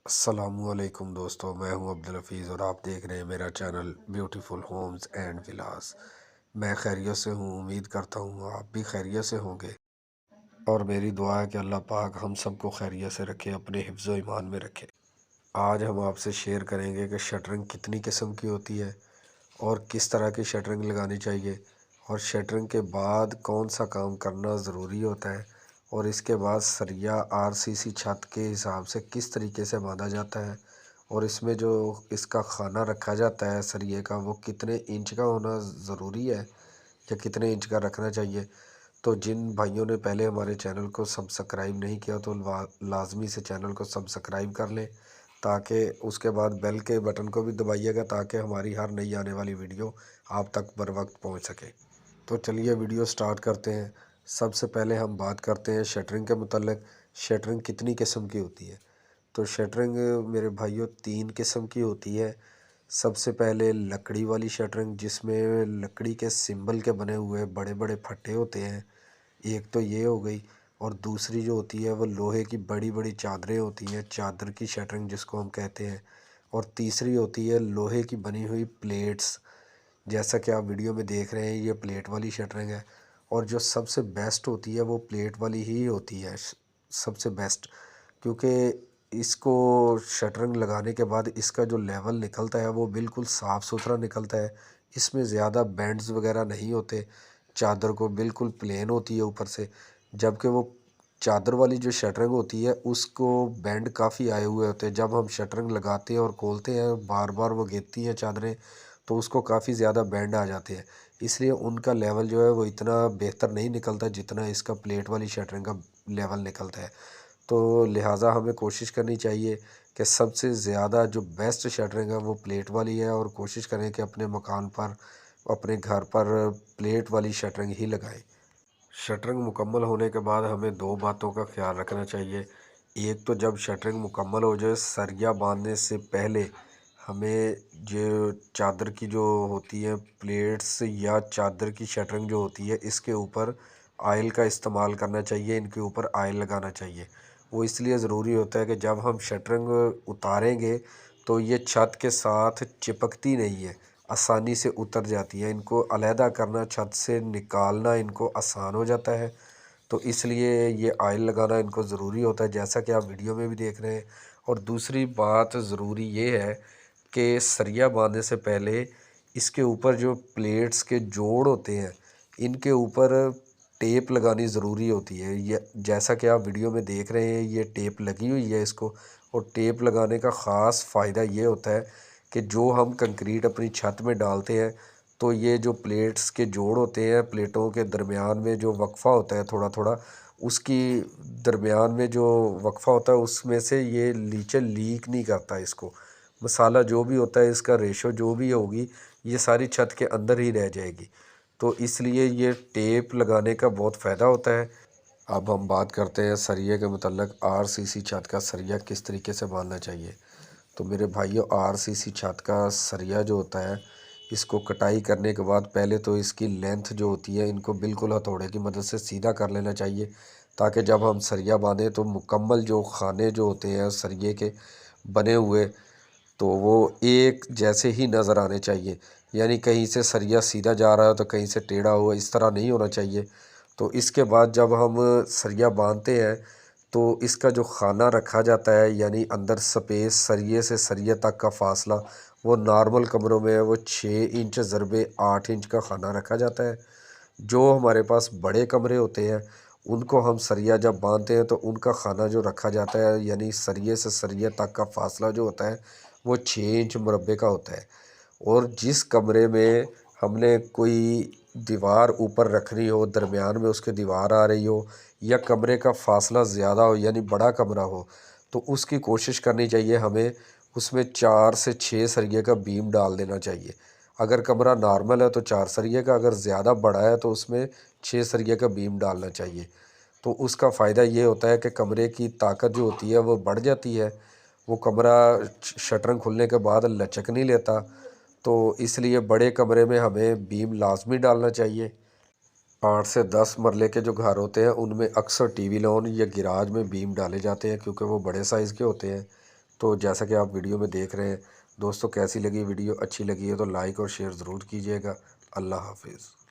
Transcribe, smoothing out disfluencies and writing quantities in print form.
अस्सलामुअलैकुम दोस्तों, मैं हूं अब्दुल हफीज़ और आप देख रहे हैं मेरा चैनल ब्यूटीफुल होम्स एंड विलास। मैं खैरियत से हूं, उम्मीद करता हूं आप भी खैरियत से होंगे और मेरी दुआ है कि अल्लाह पाक हम सबको खैरियत से रखे, अपने हिफ्ज़ व ईमान में रखे। आज हम आपसे शेयर करेंगे कि शटरिंग कितनी किस्म की होती है और किस तरह की शटरिंग लगानी चाहिए और शटरिंग के बाद कौन सा काम करना ज़रूरी होता है और इसके बाद सरिया आरसीसी छत के हिसाब से किस तरीके से बांधा जाता है और इसमें जो इसका खाना रखा जाता है सरिये का वो कितने इंच का होना ज़रूरी है या कितने इंच का रखना चाहिए। तो जिन भाइयों ने पहले हमारे चैनल को सब्सक्राइब नहीं किया तो लाजमी से चैनल को सब्सक्राइब कर लें, ताकि उसके बाद बेल के बटन को भी दबाइएगा ताकि हमारी हर नई आने वाली वीडियो आप तक बर वक्त पहुँच सके। तो चलिए वीडियो स्टार्ट करते हैं। सबसे पहले हम बात करते हैं शटरिंग के मुतल्लिक। शटरिंग कितनी किस्म की होती है? तो शटरिंग मेरे भाइयों 3 किस्म की होती है। सबसे पहले लकड़ी वाली शटरिंग, जिसमें लकड़ी के सिंबल के बने हुए बड़े बड़े फट्टे होते हैं, एक तो ये हो गई। और दूसरी जो होती है वो लोहे की बड़ी बड़ी चादरें होती हैं, चादर की शटरिंग जिसको हम कहते हैं। और तीसरी होती है लोहे की बनी हुई प्लेट्स, जैसा कि आप वीडियो में देख रहे हैं ये प्लेट वाली शटरिंग है। और जो सबसे बेस्ट होती है वो प्लेट वाली ही होती है, सबसे बेस्ट, क्योंकि इसको शटरिंग लगाने के बाद इसका जो लेवल निकलता है वो बिल्कुल साफ़ सुथरा निकलता है। इसमें ज़्यादा बेंड्स वगैरह नहीं होते, चादर को बिल्कुल प्लेन होती है ऊपर से। जबकि वो चादर वाली जो शटरिंग होती है उसको बेंड काफ़ी आए हुए होते हैं। जब हम शटरिंग लगाते हैं और खोलते हैं बार बार वो गिरती हैं चादरें, तो उसको काफ़ी ज़्यादा बैंड आ जाते हैं। इसलिए उनका लेवल जो है वो इतना बेहतर नहीं निकलता जितना इसका प्लेट वाली शटरिंग का लेवल निकलता है। तो लिहाजा हमें कोशिश करनी चाहिए कि सबसे ज़्यादा जो बेस्ट शटरिंग है वो प्लेट वाली है, और कोशिश करें कि अपने मकान पर, अपने घर पर प्लेट वाली शटरिंग ही लगाएं। शटरिंग मुकम्मल होने के बाद हमें 2 बातों का ख्याल रखना चाहिए। एक तो जब शटरिंग मुकम्मल हो जाए, सरिया बांधने से पहले हमें जो चादर की जो होती है प्लेट्स या चादर की शटरिंग जो होती है, इसके ऊपर आयल का इस्तेमाल करना चाहिए, इनके ऊपर आयल लगाना चाहिए। वो इसलिए ज़रूरी होता है कि जब हम शटरिंग उतारेंगे तो ये छत के साथ चिपकती नहीं है, आसानी से उतर जाती है। इनको अलहदा करना, छत से निकालना इनको आसान हो जाता है। तो इसलिए ये आयल लगाना इनको ज़रूरी होता है, जैसा कि आप वीडियो में भी देख रहे हैं। और दूसरी बात ज़रूरी ये है कि सरिया बांधने से पहले इसके ऊपर जो प्लेट्स के जोड़ होते हैं, इनके ऊपर टेप लगानी ज़रूरी होती है। ये जैसा कि आप वीडियो में देख रहे हैं ये टेप लगी हुई है इसको। और टेप लगाने का ख़ास फ़ायदा ये होता है कि जो हम कंक्रीट अपनी छत में डालते हैं तो ये जो प्लेट्स के जोड़ होते हैं, प्लेटों के दरमियान में जो वक्फ़ा होता है थोड़ा थोड़ा, उसकी दरमियान में जो वक्फ़ा होता है उसमें से ये नीचे लीक नहीं करता। इसको मसाला जो भी होता है, इसका रेशो जो भी होगी, ये सारी छत के अंदर ही रह जाएगी। तो इसलिए ये टेप लगाने का बहुत फ़ायदा होता है। अब हम बात करते हैं सरिये के मुतल्लिक। आरसीसी छत का सरिया किस तरीके से बांधना चाहिए? तो मेरे भाइयों, आरसीसी छत का सरिया जो होता है, इसको कटाई करने के बाद पहले तो इसकी लेंथ जो होती है इनको बिल्कुल हथौड़े की मदद से सीधा कर लेना चाहिए, ताकि जब हम सरिया बांधें तो मुकम्मल जो खाने जो होते हैं सरिये के बने हुए, तो वो एक जैसे ही नज़र आने चाहिए। यानी कहीं से सरिया सीधा जा रहा है तो कहीं से टेढ़ा हुआ, इस तरह नहीं होना चाहिए। तो इसके बाद जब हम सरिया बांधते हैं तो इसका जो खाना रखा जाता है, यानी अंदर स्पेस, सरिये से सरिये तक का फासला, वो नॉर्मल कमरों में है वो 6 इंच ज़रबे 8 इंच का खाना रखा जाता है। जो हमारे पास बड़े कमरे होते हैं उनको हम सरिया जब बांधते हैं तो उनका खाना जो रखा जाता है, यानी सरिये से सरिये तक का फासला जो होता है वो 6 इंच मुरब्बे का होता है। और जिस कमरे में हमने कोई दीवार ऊपर रखनी हो, दरमियान में उसके दीवार आ रही हो, या कमरे का फासला ज़्यादा हो यानी बड़ा कमरा हो, तो उसकी कोशिश करनी चाहिए हमें उसमें 4 से 6 सरिये का बीम डाल देना चाहिए। अगर कमरा नॉर्मल है तो 4 सरिये का, अगर ज़्यादा बड़ा है तो उसमें 6 सरिये का बीम डालना चाहिए। तो उसका फ़ायदा ये होता है कि कमरे की ताकत जो होती है वो बढ़ जाती है। वो कमरा शटरिंग खुलने के बाद लचक नहीं लेता। तो इसलिए बड़े कमरे में हमें बीम लाजमी डालना चाहिए। 8 से 10 मरले के जो घर होते हैं उनमें अक्सर टीवी लॉन या गिराज में बीम डाले जाते हैं, क्योंकि वो बड़े साइज़ के होते हैं। तो जैसा कि आप वीडियो में देख रहे हैं दोस्तों, कैसी लगी वीडियो? अच्छी लगी है तो लाइक और शेयर ज़रूर कीजिएगा। अल्लाह हाफिज़।